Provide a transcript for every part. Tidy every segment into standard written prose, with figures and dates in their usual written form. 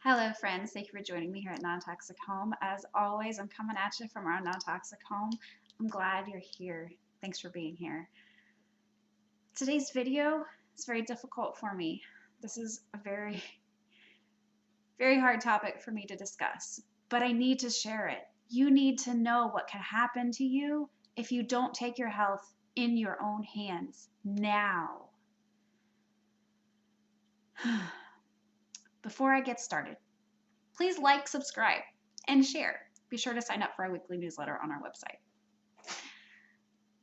Hello, friends. Thank you for joining me here at Non-Toxic Home. As always, I'm coming at you from our Non-Toxic Home. I'm glad you're here. Thanks for being here. Today's video is very difficult for me. This is a very hard topic for me to discuss, but I need to share it. You need to know what can happen to you if you don't take your health in your own hands now. Before I get started, please like, subscribe, and share. Be sure to sign up for our weekly newsletter on our website.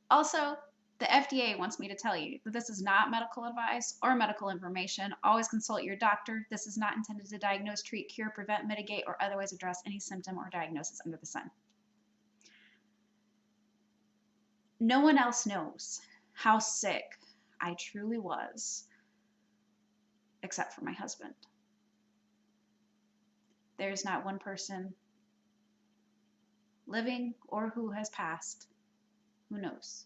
Also, the FDA wants me to tell you that this is not medical advice or medical information. Always consult your doctor. This is not intended to diagnose, treat, cure, prevent, mitigate, or otherwise address any symptom or diagnosis under the sun. No one else knows how sick I truly was except for my husband. There's not one person living or who has passed who knows.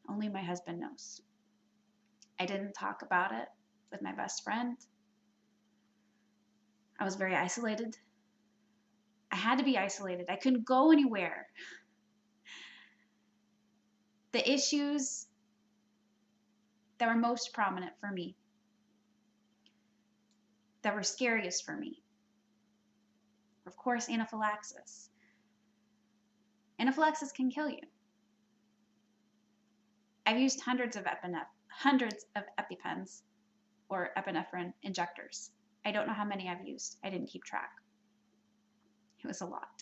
Only my husband knows. I didn't talk about it with my best friend. I was very isolated. I had to be isolated. I couldn't go anywhere. The issues that were most prominent for me, that were scariest for me, of course, anaphylaxis. Anaphylaxis can kill you. I've used hundreds of EpiPens or epinephrine injectors. I don't know how many I've used. I didn't keep track. It was a lot.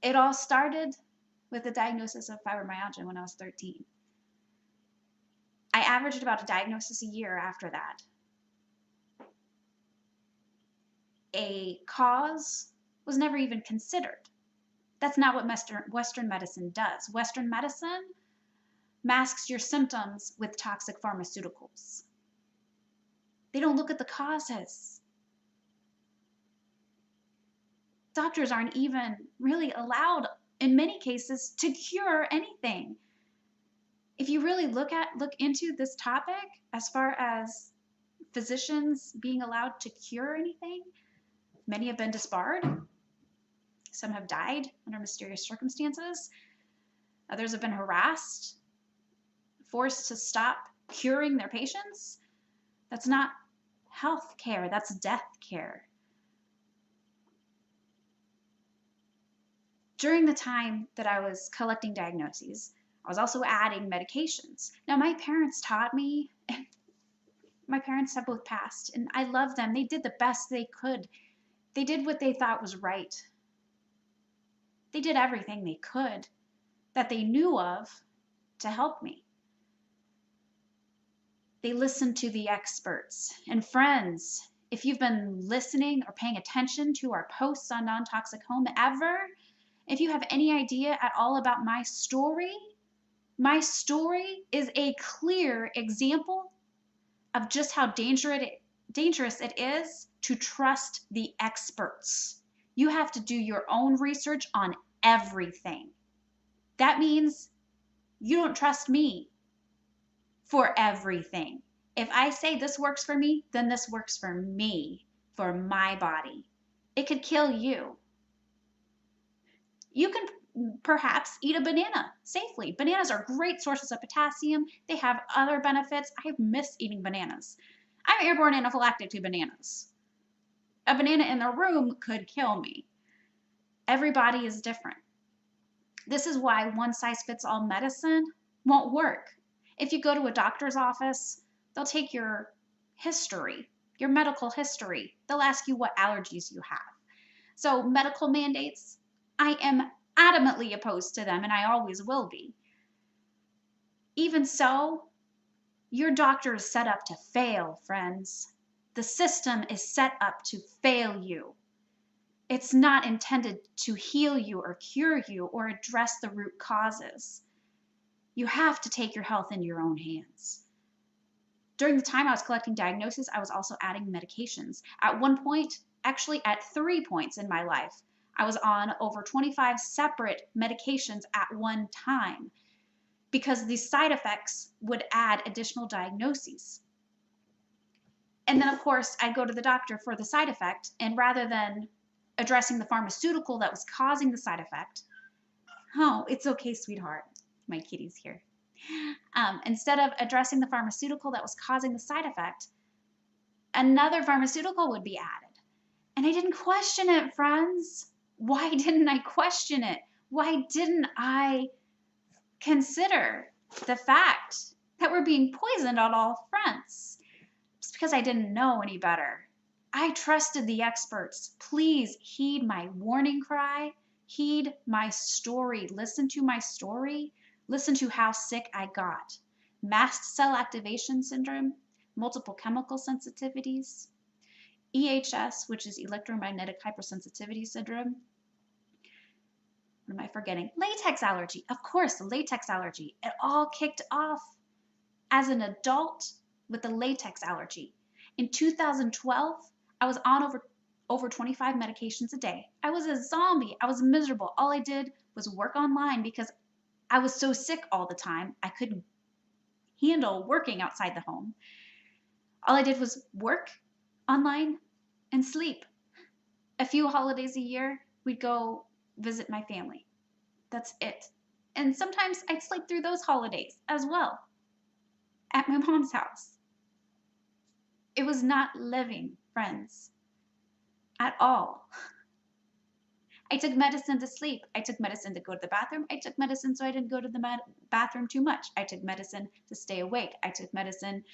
It all started with the diagnosis of fibromyalgia when I was 13. I averaged about a diagnosis a year after that. A cause was never even considered. That's not what Western medicine does. Western medicine masks your symptoms with toxic pharmaceuticals. They don't look at the causes. Doctors aren't even really allowed, in many cases, to cure anything. If you really look into this topic, as far as physicians being allowed to cure anything, many have been disbarred. Some have died under mysterious circumstances. Others have been harassed, forced to stop curing their patients. That's not health care, that's death care. During the time that I was collecting diagnoses, I was also adding medications. Now, my parents taught me, and my parents have both passed, and I love them. They did the best they could. They did what they thought was right. They did everything they could that they knew of to help me. They listened to the experts. And friends, if you've been listening or paying attention to our posts on Non-Toxic Home ever, if you have any idea at all about my story is a clear example of just how dangerous it is to trust the experts. You have to do your own research on everything. That means you don't trust me for everything. If I say this works for me, then this works for me, for my body. It could kill you. You can perhaps eat a banana safely. Bananas are great sources of potassium. They have other benefits. I miss eating bananas. I'm airborne anaphylactic to bananas. A banana in the room could kill me. Everybody is different. This is why one-size-fits-all medicine won't work. If you go to a doctor's office, they'll take your history, your medical history. They'll ask you what allergies you have. So medical mandates, I am adamantly opposed to them, and I always will be. Even so, your doctor is set up to fail, friends. The system is set up to fail you. It's not intended to heal you or cure you or address the root causes. You have to take your health in your own hands. During the time I was collecting diagnoses, I was also adding medications. At one point, actually at 3 points in my life, I was on over 25 separate medications at one time because these side effects would add additional diagnoses. And then, of course, I'd go to the doctor for the side effect, and rather than addressing the pharmaceutical that was causing the side effect, oh, it's okay, sweetheart. My kitty's here. Instead of addressing the pharmaceutical that was causing the side effect, another pharmaceutical would be added. And I didn't question it, friends. Why didn't I question it? Why didn't I consider the fact that we're being poisoned on all fronts? Just because I didn't know any better. I trusted the experts. Please heed my warning cry. Heed my story. Listen to my story. Listen to how sick I got. Mast Cell Activation Syndrome, Multiple Chemical Sensitivities, EHS, which is Electromagnetic Hypersensitivity Syndrome. What am I forgetting? Latex allergy. Of course, the latex allergy. It all kicked off as an adult with the latex allergy. In 2012, I was on over 25 medications a day. I was a zombie. I was miserable. All I did was work online because I was so sick all the time. I couldn't handle working outside the home. All I did was work online and sleep. A few holidays a year, we'd go visit my family. That's it. And sometimes I'd sleep through those holidays as well at my mom's house. It was not living, friends, at all. I took medicine to sleep. I took medicine to go to the bathroom. I took medicine so I didn't go to the bathroom too much. I took medicine to stay awake. I took medicine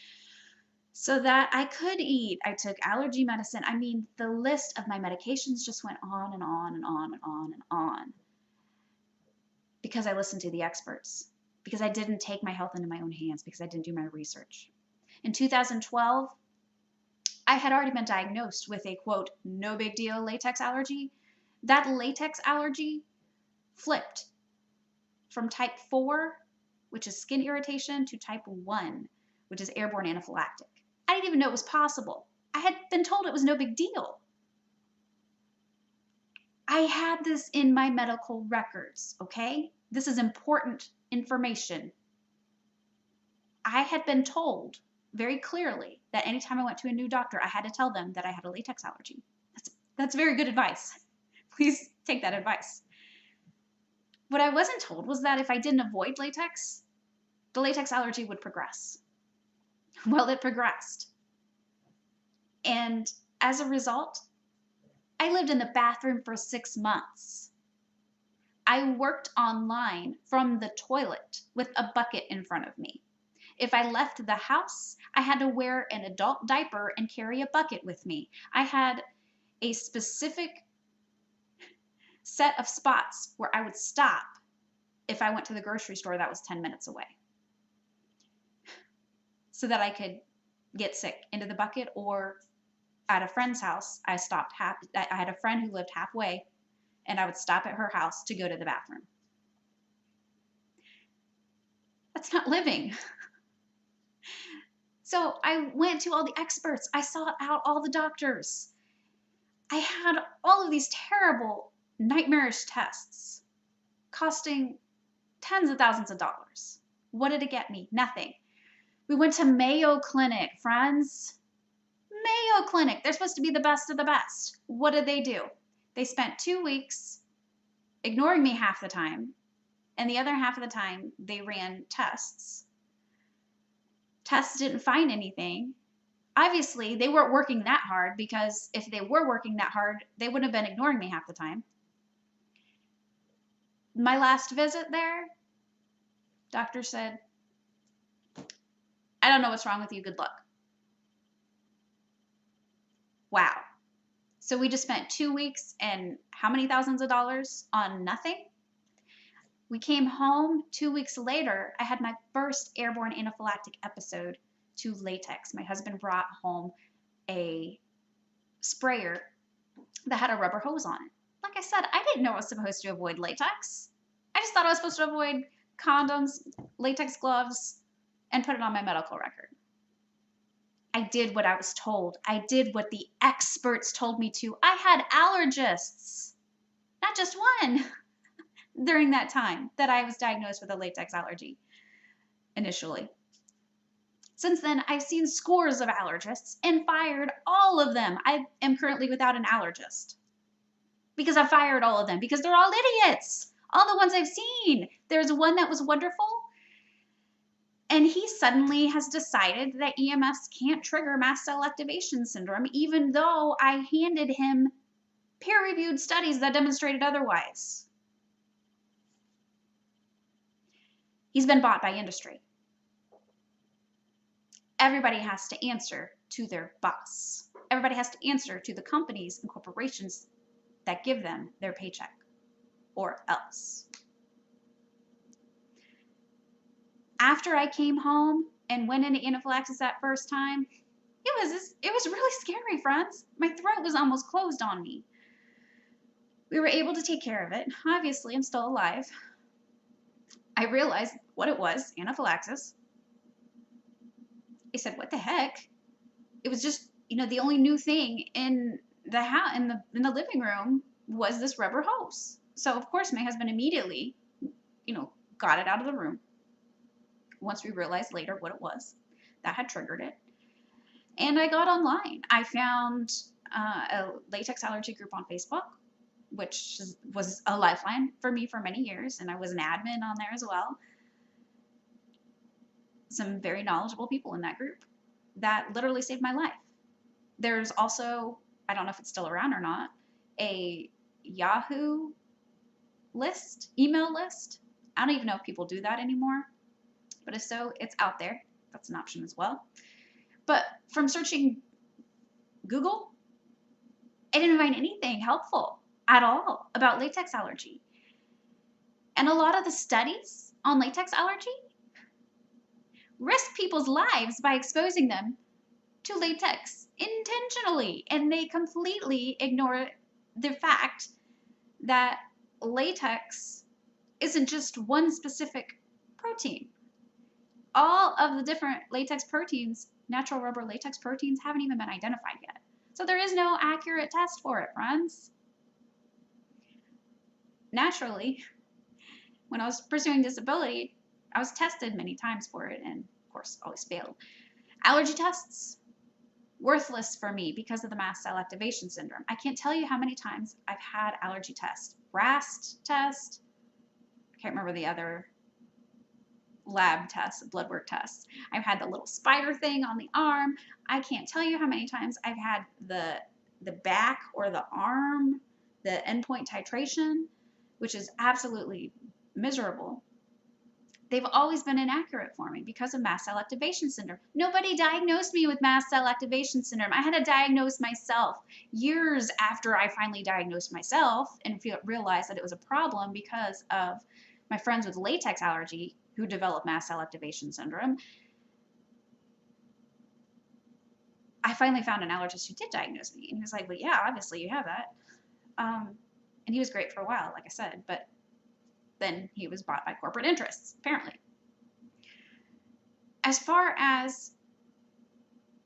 so that I could eat. I took allergy medicine. I mean, the list of my medications just went on and on and on and on and on because I listened to the experts, because I didn't take my health into my own hands, because I didn't do my research. In 2012, I had already been diagnosed with a, quote, no big deal latex allergy. That latex allergy flipped from type 4, which is skin irritation, to type 1, which is airborne anaphylactic. I didn't even know it was possible. I had been told it was no big deal. I had this in my medical records, okay? This is important information. I had been told very clearly that anytime I went to a new doctor, I had to tell them that I had a latex allergy. That's very good advice. Please take that advice. What I wasn't told was that if I didn't avoid latex, the latex allergy would progress. Well, it progressed. And as a result, I lived in the bathroom for 6 months. I worked online from the toilet with a bucket in front of me. If I left the house, I had to wear an adult diaper and carry a bucket with me. I had a specific set of spots where I would stop if I went to the grocery store that was 10 minutes away, so that I could get sick into the bucket. Or at a friend's house, I had a friend who lived halfway, and I would stop at her house to go to the bathroom. That's not living. So I went to all the experts. I sought out all the doctors. I had all of these terrible, nightmarish tests costing tens of thousands of dollars. What did it get me? Nothing. We went to Mayo Clinic, friends. Mayo Clinic. They're supposed to be the best of the best. What did they do? They spent 2 weeks ignoring me half the time, and the other half of the time they ran tests. Tests didn't find anything. Obviously, they weren't working that hard, because if they were working that hard, they wouldn't have been ignoring me half the time. My last visit there, doctor said, I don't know what's wrong with you. Good luck. Wow. So we just spent 2 weeks and how many thousands of dollars on nothing? We came home 2 weeks later. I had my first airborne anaphylactic episode to latex. My husband brought home a sprayer that had a rubber hose on it. Like I said, I didn't know I was supposed to avoid latex. I just thought I was supposed to avoid condoms, latex gloves, and put it on my medical record. I did what I was told. I did what the experts told me to. I had allergists, not just one, during that time that I was diagnosed with a latex allergy initially. Since then, I've seen scores of allergists and fired all of them. I am currently without an allergist because I fired all of them because they're all idiots. All the ones I've seen. There's one that was wonderful, and he suddenly has decided that EMFs can't trigger mast cell activation syndrome, even though I handed him peer-reviewed studies that demonstrated otherwise. He's been bought by industry. Everybody has to answer to their boss. Everybody has to answer to the companies and corporations that give them their paycheck, or else. After I came home and went into anaphylaxis that first time, it was really scary, friends. My throat was almost closed on me. We were able to take care of it. Obviously, I'm still alive. I realized what it was, anaphylaxis. I said, what the heck? It was just, the only new thing in the house, in the living room was this rubber hose. So of course my husband immediately, got it out of the room. Once we realized later what it was that had triggered it. And I got online. I found a latex allergy group on Facebook, which was a lifeline for me for many years, and I was an admin on there as well. Some very knowledgeable people in that group that literally saved my life. There's also, I don't know if it's still around or not, a Yahoo list, email list. I don't even know if people do that anymore, but if so, it's out there. That's an option as well. But from searching Google, I didn't find anything helpful at all about latex allergy. And a lot of the studies on latex allergy risk people's lives by exposing them to latex intentionally, and they completely ignore the fact that latex isn't just one specific protein. All of the different latex proteins, natural rubber latex proteins, haven't even been identified yet. So there is no accurate test for it, friends. Naturally, when I was pursuing disability, I was tested many times for it and, of course, always failed. Allergy tests, worthless for me because of the mast cell activation syndrome. I can't tell you how many times I've had allergy tests. RAST test, I can't remember the other lab tests, blood work tests. I've had the little spider thing on the arm. I can't tell you how many times I've had the back or the arm, the endpoint titration, which is absolutely miserable. They've always been inaccurate for me because of mast cell activation syndrome. Nobody diagnosed me with mast cell activation syndrome. I had to diagnose myself years after I finally diagnosed myself and realized that it was a problem because of my friends with latex allergy who developed mast cell activation syndrome. I finally found an allergist who did diagnose me, and he was like, well, yeah, obviously you have that. And he was great for a while, like I said, but then he was bought by corporate interests, apparently. As far as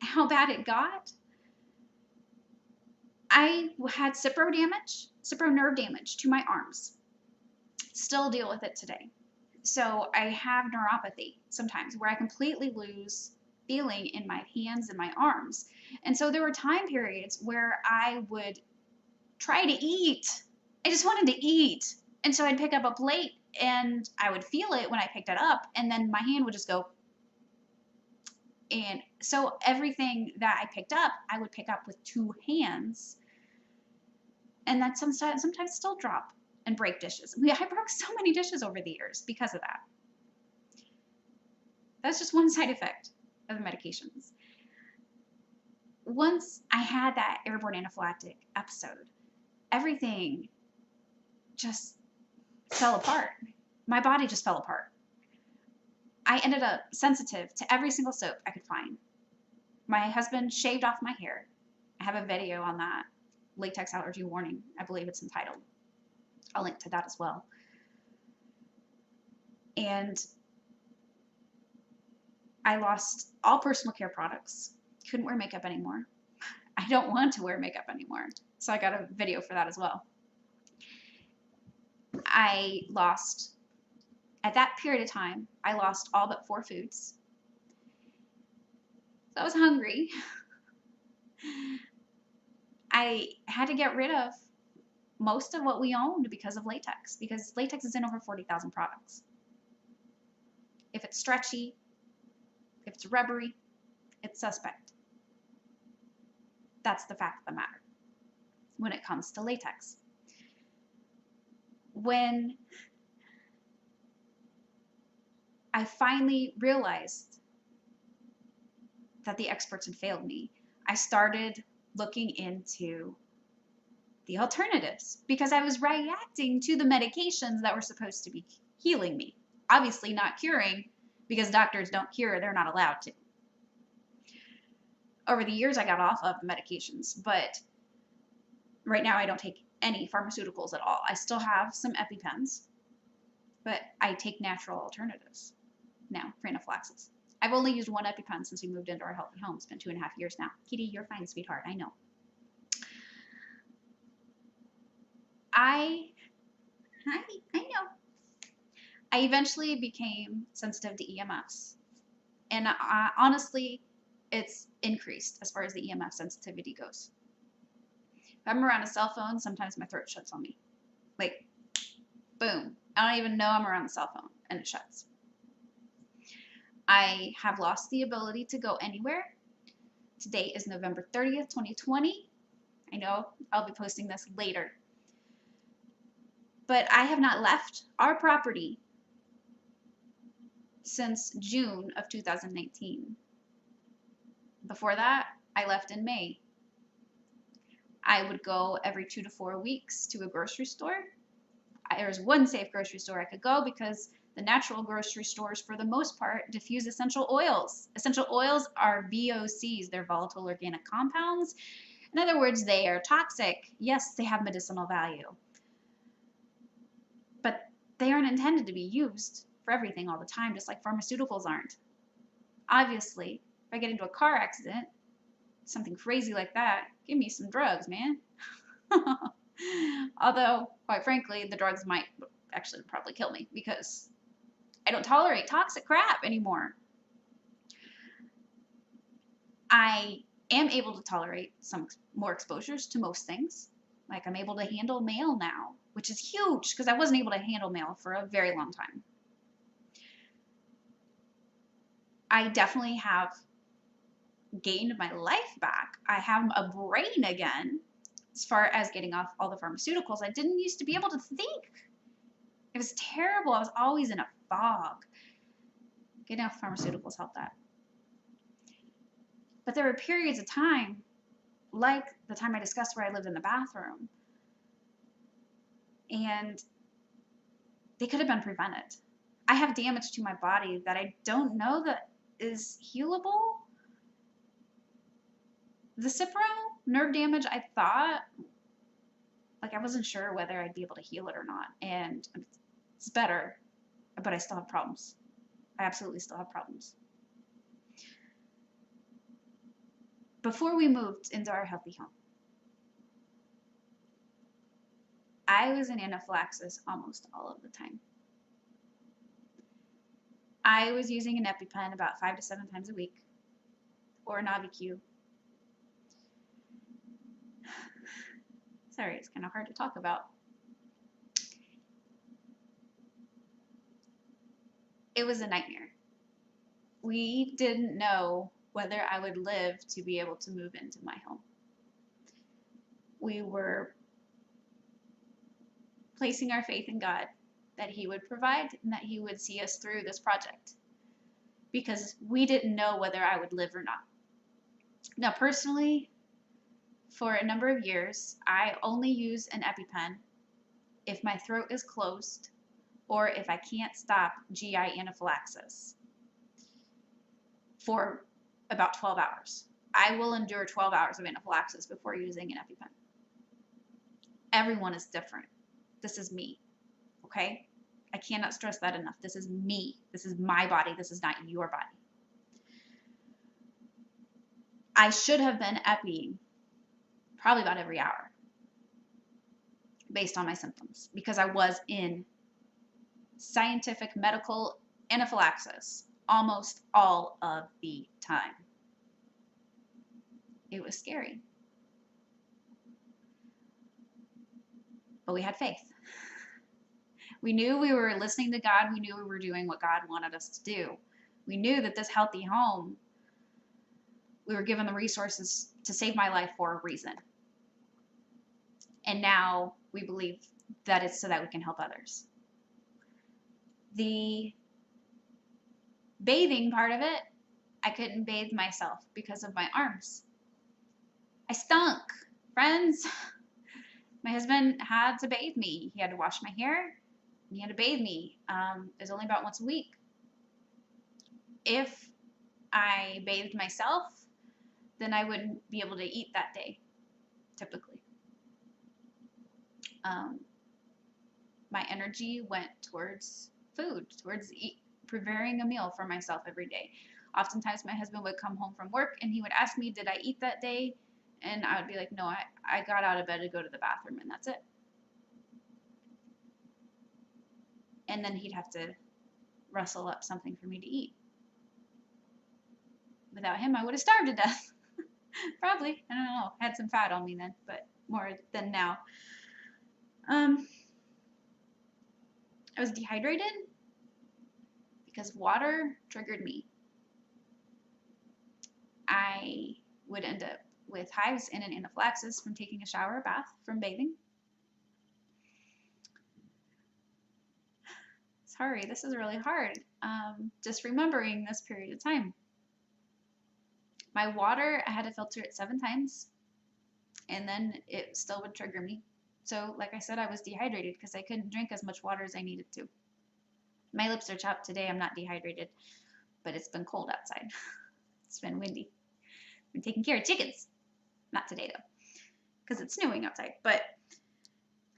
how bad it got, I had cipro nerve damage to my arms. Still deal with it today. So I have neuropathy sometimes where I completely lose feeling in my hands and my arms. And so there were time periods where I would try to eat. I just wanted to eat. And so I'd pick up a plate and I would feel it when I picked it up, and then my hand would just go. And so everything that I picked up, I would pick up with two hands. And that sometimes still drop and break dishes. I broke so many dishes over the years because of that. That's just one side effect of the medications. Once I had that airborne anaphylactic episode, everything just fell apart. My body just fell apart. I ended up sensitive to every single soap I could find. My husband shaved off my hair. I have a video on that. Latex allergy warning, I believe it's entitled. I'll link to that as well. And I lost all personal care products. Couldn't wear makeup anymore. I don't want to wear makeup anymore. So I got a video for that as well. At that period of time, I lost all but 4 foods. So I was hungry. I had to get rid of most of what we owned because of latex, because latex is in over 40,000 products. If it's stretchy, if it's rubbery, it's suspect. That's the fact of the matter when it comes to latex. When I finally realized that the experts had failed me, I started looking into the alternatives because I was reacting to the medications that were supposed to be healing me. Obviously not curing, because doctors don't cure, they're not allowed to. Over the years, I got off of the medications, but right now I don't take any pharmaceuticals at all. I still have some EpiPens, but I take natural alternatives now for anaphylaxis. I've only used one EpiPen since we moved into our healthy home. It's been 2.5 years now. Kitty, you're fine, sweetheart. I know. I know. I eventually became sensitive to EMFs. And honestly, it's increased as far as the EMF sensitivity goes. If I'm around a cell phone, sometimes my throat shuts on me. Like, boom. I don't even know I'm around the cell phone, and it shuts. I have lost the ability to go anywhere. Today is November 30th, 2020. I know I'll be posting this later. But I have not left our property since June of 2019. Before that, I left in May. I would go every 2 to 4 weeks to a grocery store. There was one safe grocery store I could go because the natural grocery stores, for the most part, diffuse essential oils. Essential oils are VOCs, they're volatile organic compounds. In other words, they are toxic. Yes, they have medicinal value, but they aren't intended to be used for everything all the time, just like pharmaceuticals aren't. Obviously, if I get into a car accident, something crazy like that, give me some drugs, man. Although, quite frankly, the drugs might actually probably kill me because I don't tolerate toxic crap anymore. I am able to tolerate some more exposures to most things. Like I'm able to handle mail now, which is huge because I wasn't able to handle mail for a very long time. I definitely have gained my life back. I have a brain again as far as getting off all the pharmaceuticals. I didn't used to be able to think. It was terrible. I was always in a fog. Getting off pharmaceuticals helped that. But there were periods of time, like the time I discussed where I lived in the bathroom, and they could have been prevented. I have damage to my body that I don't know that is healable. The Cipro nerve damage, I thought, like I wasn't sure whether I'd be able to heal it or not, and it's better, but I still have problems. I absolutely still have problems. Before we moved into our healthy home, I was in anaphylaxis almost all of the time. I was using an EpiPen about 5 to 7 times a week, or an Navi-Q. Sorry, it's kind of hard to talk about. It was a nightmare. We didn't know whether I would live to be able to move into my home. We were placing our faith in God that He would provide and that He would see us through this project because we didn't know whether I would live or not. Now, personally, for a number of years, I only use an EpiPen if my throat is closed or if I can't stop GI anaphylaxis for about 12 hours. I will endure 12 hours of anaphylaxis before using an EpiPen. Everyone is different. This is me, okay? I cannot stress that enough. This is me. This is my body. This is not your body. I should have been epiing probably about every hour based on my symptoms because I was in scientific medical anaphylaxis almost all of the time. It was scary. But we had faith. We knew we were listening to God. We knew we were doing what God wanted us to do. We knew that this healthy home, we were given the resources to save my life for a reason. And now we believe that it's so that we can help others. The bathing part of it, I couldn't bathe myself because of my arms. I stunk, friends. My husband had to bathe me. He had to wash my hair. He had to bathe me. It was only about once a week. If I bathed myself, then I wouldn't be able to eat that day, typically. My energy went towards food, towards preparing a meal for myself every day. Oftentimes my husband would come home from work and he would ask me, did I eat that day? And I would be like, no, I got out of bed to go to the bathroom and that's it. And then he'd have to rustle up something for me to eat. Without him, I would have starved to death. Probably. I don't know. I had some fat on me then, but more than now. I was dehydrated because water triggered me. I would end up with hives and an anaphylaxis from taking a shower or bath, from bathing. Sorry, this is really hard. Just remembering this period of time. My water, I had to filter it 7 times, and then it still would trigger me. So, like I said, I was dehydrated because I couldn't drink as much water as I needed to. My lips are chapped today. I'm not dehydrated, but it's been cold outside. It's been windy. I've been taking care of chickens. Not today, though, because it's snowing outside. But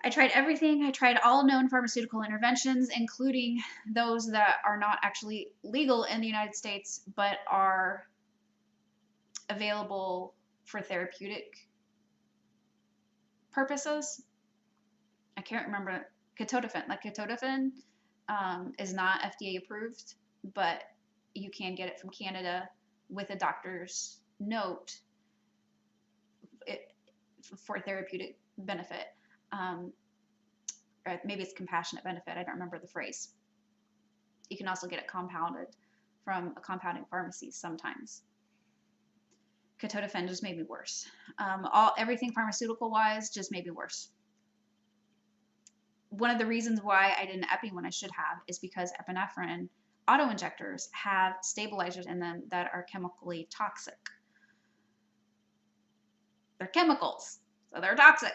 I tried everything. I tried all known pharmaceutical interventions, including those that are not actually legal in the United States, but are available for therapeutic purposes. I can't remember. Ketotifen. Like ketotifen is not FDA approved, but you can get it from Canada with a doctor's note for therapeutic benefit. Or maybe it's compassionate benefit. I don't remember the phrase. You can also get it compounded from a compounding pharmacy sometimes. Ketotifen just made me worse. Everything pharmaceutical wise just made me worse. One of the reasons why I didn't epi when I should have is because epinephrine auto-injectors have stabilizers in them that are chemically toxic. They're chemicals, so they're toxic.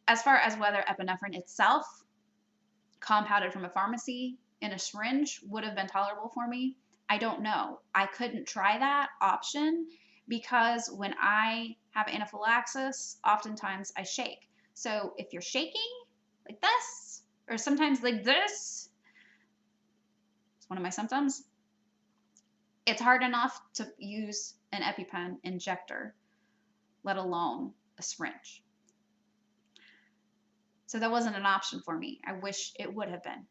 As far as whether epinephrine itself, compounded from a pharmacy in a syringe, would have been tolerable for me, I don't know. I couldn't try that option because when I have anaphylaxis, oftentimes I shake. So if you're shaking like this, or sometimes like this, it's one of my symptoms, it's hard enough to use an EpiPen injector, let alone a syringe. So that wasn't an option for me. I wish it would have been,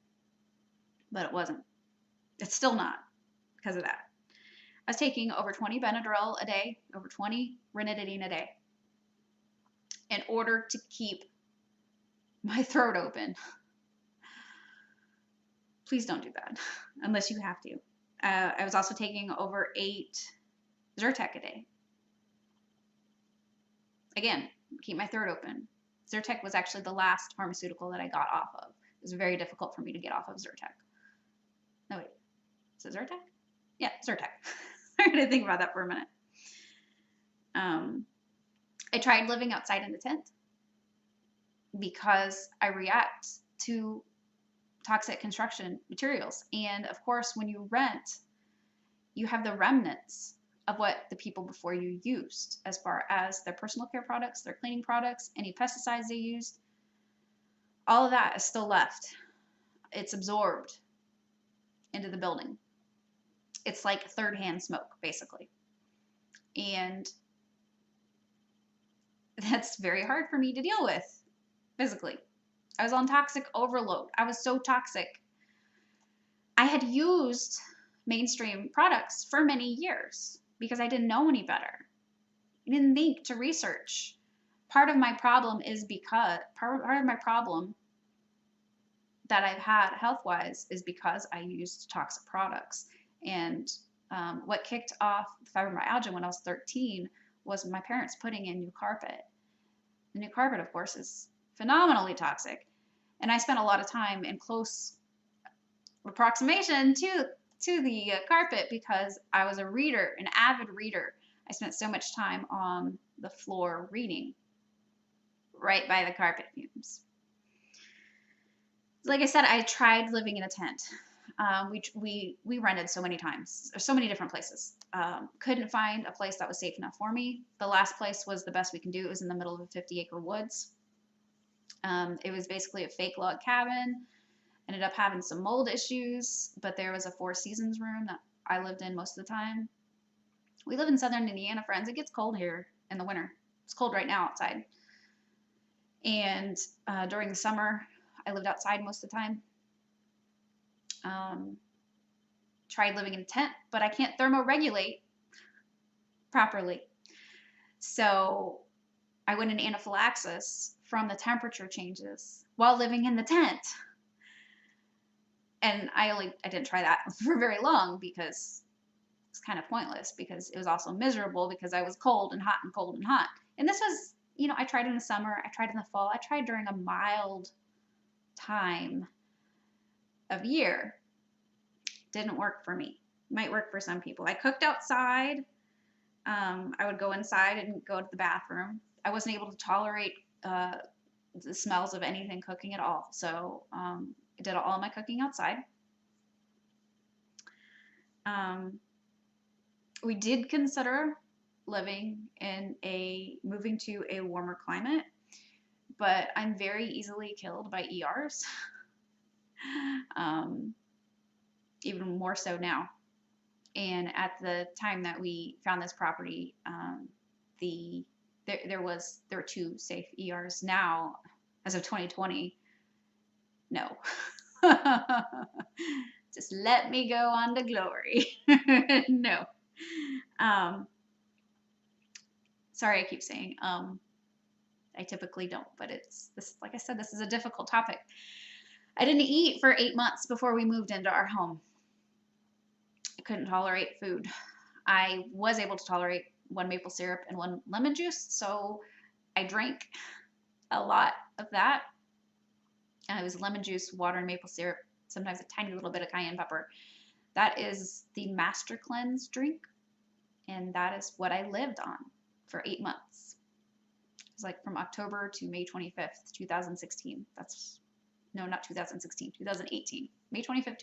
but it wasn't. It's still not because of that. I was taking over 20 Benadryl a day, over 20 ranitidine a day in order to keep my throat open. Please don't do that unless you have to. I was also taking over 8 Zyrtec a day. Again, keep my throat open. Zyrtec was actually the last pharmaceutical that I got off of. It was very difficult for me to get off of Zyrtec. No, wait. Is it Zyrtec? Yeah, Zyrtec. I'm going to think about that for a minute. I tried living outside in the tent because I react to toxic construction materials. And of course, when you rent, you have the remnants of what the people before you used as far as their personal care products, their cleaning products, any pesticides they used. All of that is still left. It's absorbed into the building. It's like third-hand smoke, basically. And that's very hard for me to deal with physically. I was on toxic overload. I was so toxic. I had used mainstream products for many years because I didn't know any better. I didn't think to research. Part of my problem is because part of my problem that I've had health-wise is because I used toxic products. And what kicked off fibromyalgia when I was 13 was my parents putting in new carpet. The new carpet, of course, is phenomenally toxic. And I spent a lot of time in close approximation to the carpet because I was a reader, an avid reader. I spent so much time on the floor reading right by the carpet fumes. Like I said, I tried living in a tent. We rented so many times, or so many different places. Couldn't find a place that was safe enough for me. The last place was the best we can do. It was in the middle of a 50-acre woods. It was basically a fake log cabin. Ended up having some mold issues, but there was a Four Seasons room that I lived in most of the time. We live in southern Indiana, friends. It gets cold here in the winter. It's cold right now outside. And during the summer, I lived outside most of the time. Tried living in a tent, but I can't thermoregulate properly. So I went in anaphylaxis from the temperature changes while living in the tent. And I didn't try that for very long because it's kind of pointless, because it was also miserable because I was cold and hot and cold and hot. And this was, I tried in the summer, I tried in the fall, I tried during a mild time of year. Didn't work for me. Might work for some people. I cooked outside. I would go inside and go to the bathroom. I wasn't able to tolerate the smells of anything cooking at all. So I did all my cooking outside. We did consider moving to a warmer climate, but I'm very easily killed by ERs. Even more so now. And at the time that we found this property, there were 2 safe ERs. Now, as of 2020, no. Just let me go on to glory. No. Sorry, I keep saying I typically don't, but like I said, this is a difficult topic. I didn't eat for 8 months before we moved into our home. I couldn't tolerate food. I was able to tolerate 1 maple syrup and 1 lemon juice, so I drank a lot of that. It was lemon juice, water, and maple syrup, sometimes a tiny little bit of cayenne pepper. That is the Master Cleanse drink, and that is what I lived on for 8 months. It was like from October to May 25th, 2016. No, not 2016, 2018. May 25th,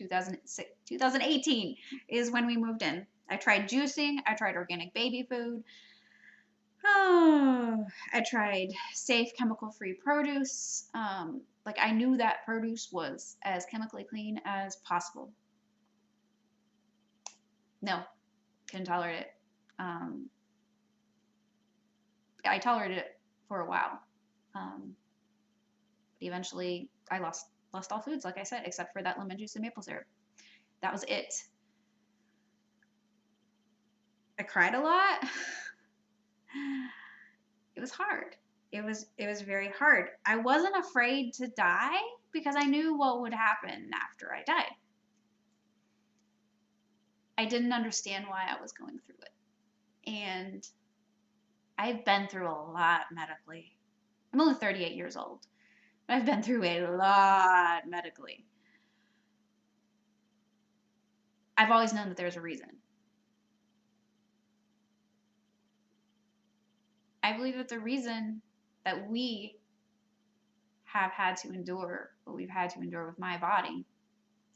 2018 is when we moved in. I tried juicing. I tried organic baby food. Oh, I tried safe chemical-free produce. I knew that produce was as chemically clean as possible. No, couldn't tolerate it. I tolerated it for a while. But eventually I lost all foods, like I said, except for that lemon juice and maple syrup. That was it. I cried a lot. It was hard. It was very hard. I wasn't afraid to die because I knew what would happen after I died. I didn't understand why I was going through it. And I've been through a lot medically. I'm only 38 years old. But I've been through a lot medically. I've always known that there's a reason. I believe that the reason that we have had to endure what we've had to endure with my body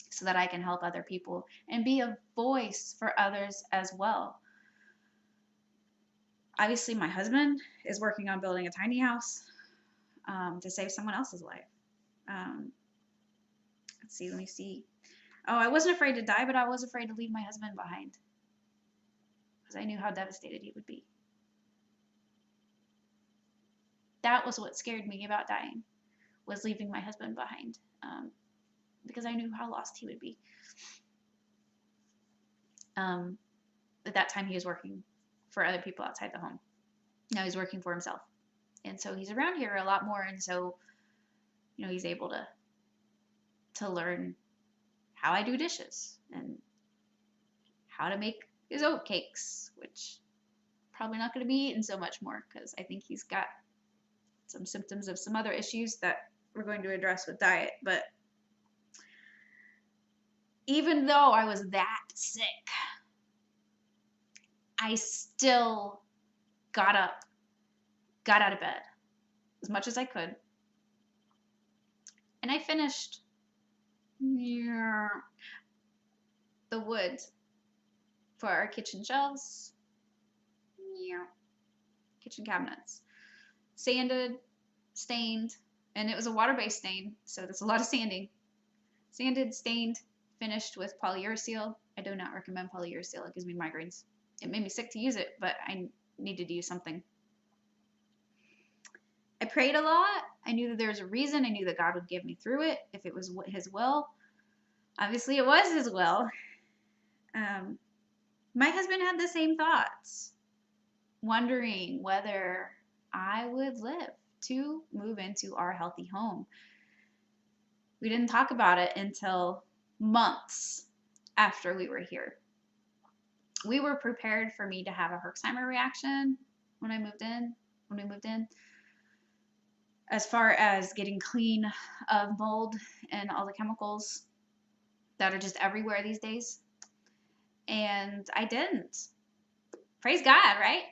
so that I can help other people and be a voice for others as well. Obviously, my husband is working on building a tiny house to save someone else's life. Let me see. Oh, I wasn't afraid to die, but I was afraid to leave my husband behind because I knew how devastated he would be. That was what scared me about dying, was leaving my husband behind, because I knew how lost he would be. At that time, he was working for other people outside the home. Now he's working for himself. And so he's around here a lot more. And so, he's able to learn how I do dishes and how to make his oat cakes, which probably not going to be eaten so much more because I think he's got some symptoms of some other issues that we're going to address with diet. But even though I was that sick, I still got up, got out of bed as much as I could, and I finished the wood for our kitchen shelves, kitchen cabinets, sanded, stained, and it was a water-based stain, so that's a lot of sanding. Sanded, stained, finished with polyuracil. I do not recommend polyuracil. It gives me migraines. It made me sick to use it, but I needed to use something. I prayed a lot. I knew that there was a reason. I knew that God would give me through it if it was His will. Obviously, it was His will. My husband had the same thoughts, wondering whether I would live to move into our healthy home. We didn't talk about it until months after we were here. We were prepared for me to have a Herxheimer reaction when we moved in, as far as getting clean of mold and all the chemicals that are just everywhere these days. And I didn't. Praise God, right?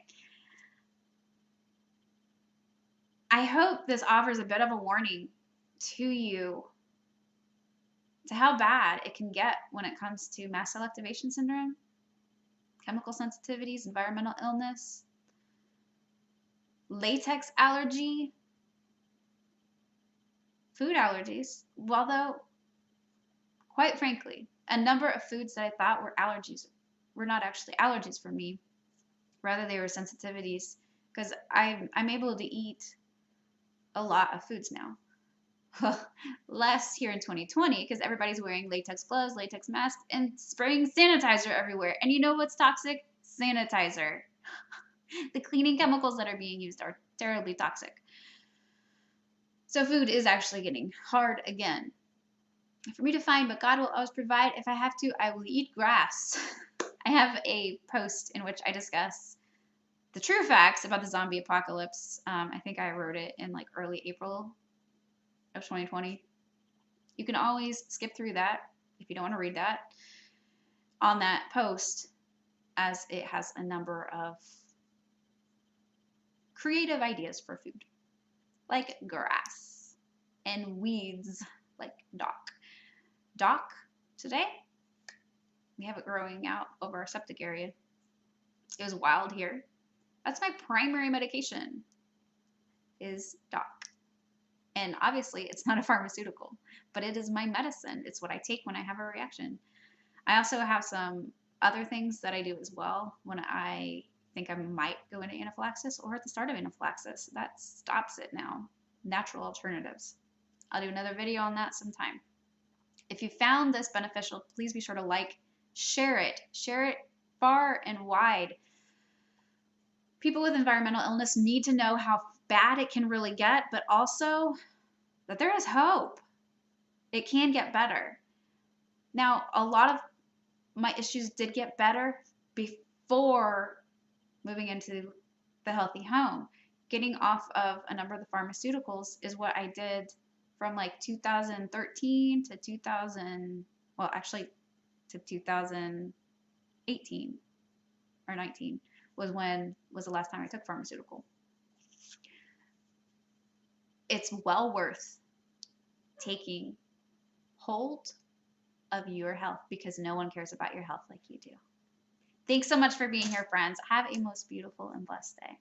I hope this offers a bit of a warning to you to how bad it can get when it comes to Mast Cell Activation Syndrome, chemical sensitivities, environmental illness, latex allergy, food allergies. Although, quite frankly, a number of foods that I thought were allergies were not actually allergies for me. Rather, they were sensitivities, because I'm able to eat a lot of foods now. Less here in 2020 because everybody's wearing latex gloves, latex masks, and spraying sanitizer everywhere. And you know what's toxic? Sanitizer. The cleaning chemicals that are being used are terribly toxic. So food is actually getting hard again for me to find, but God will always provide. If I have to, I will eat grass. I have a post in which I discuss the true facts about the zombie apocalypse. I think I wrote it in like early April of 2020. You can always skip through that if you don't want to read that on that post, as it has a number of creative ideas for food, like grass and weeds like dock. Today we have it growing out over our septic area. It was wild here. That's my primary medication, is dock. And obviously, it's not a pharmaceutical, but it is my medicine. It's what I take when I have a reaction. I also have some other things that I do as well when I think I might go into anaphylaxis or at the start of anaphylaxis. That stops it now. Natural alternatives. I'll do another video on that sometime. If you found this beneficial, please be sure to like, share it. Share it far and wide. People with environmental illness need to know how bad it can really get, but also that there is hope. It can get better. Now, a lot of my issues did get better before moving into the healthy home. Getting off of a number of the pharmaceuticals is what I did from like 2013 to 2018 or 19 was the last time I took pharmaceutical. It's well worth taking hold of your health because no one cares about your health like you do. Thanks so much for being here, friends. Have a most beautiful and blessed day.